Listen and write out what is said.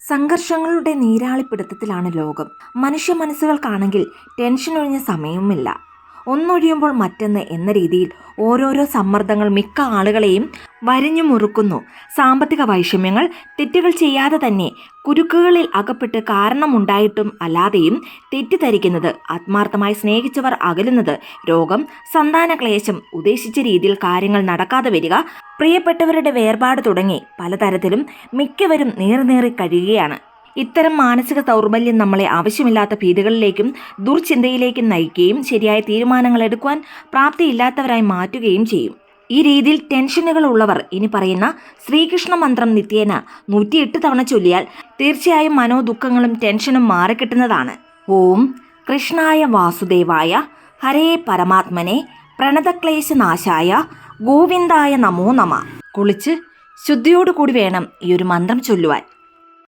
സംഘർഷങ്ങളുടെ നീരാളിപ്പിടുത്തത്തിലാണ് ലോകം. മനുഷ്യ മനസ്സുകൾക്കാണെങ്കിൽ ടെൻഷൻ ഒഴിഞ്ഞ സമയവുമില്ല. ഒന്നൊഴിയുമ്പോൾ മറ്റൊന്ന് എന്ന രീതിയിൽ ഓരോരോ സമ്മർദ്ദങ്ങൾ മിക്ക ആളുകളെയും വരിഞ്ഞു മുറുക്കുന്നു. സാമ്പത്തിക വൈഷമ്യങ്ങൾ, തെറ്റുകൾ ചെയ്യാതെ തന്നെ കുരുക്കുകളിൽ അകപ്പെട്ട് കാരണമുണ്ടായിട്ടും അല്ലാതെയും തെറ്റിദ്ധരിക്കുന്നത്, ആത്മാർത്ഥമായി സ്നേഹിച്ചവർ അകലുന്നത്, രോഗം, സന്താനക്ലേശം, ഉദ്ദേശിച്ച രീതിയിൽ കാര്യങ്ങൾ നടക്കാതെ വരിക, പ്രിയപ്പെട്ടവരുടെ വേർപാട് തുടങ്ങി പലതരത്തിലും മിക്കവരും നീറി കഴിയുകയാണ്. ഇത്തരം മാനസിക ദൗർബല്യം നമ്മളെ ആവശ്യമില്ലാത്ത ഭീതികളിലേക്കും ദുർചിന്തയിലേക്കും നയിക്കുകയും ശരിയായ തീരുമാനങ്ങൾ എടുക്കുവാൻ പ്രാപ്തിയില്ലാത്തവരായി മാറ്റുകയും ചെയ്യും. ഈ രീതിയിൽ ടെൻഷനുകൾ ഉള്ളവർ ഇനി പറയുന്ന ശ്രീകൃഷ്ണ മന്ത്രം നിത്യേന 108 തവണ ചൊല്ലിയാൽ തീർച്ചയായും മനോദുഃഖങ്ങളും ടെൻഷനും മാറിക്കിട്ടുന്നതാണ്. ഓം കൃഷ്ണായ വാസുദേവായ ഹരേ പരമാത്മനെ പ്രണതക്ലേശനാശായ ഗോവിന്ദായ നമോ നമ. കുളിച്ച് ശുദ്ധിയോടുകൂടി വേണം ഈ ഒരു മന്ത്രം ചൊല്ലുവാൻ.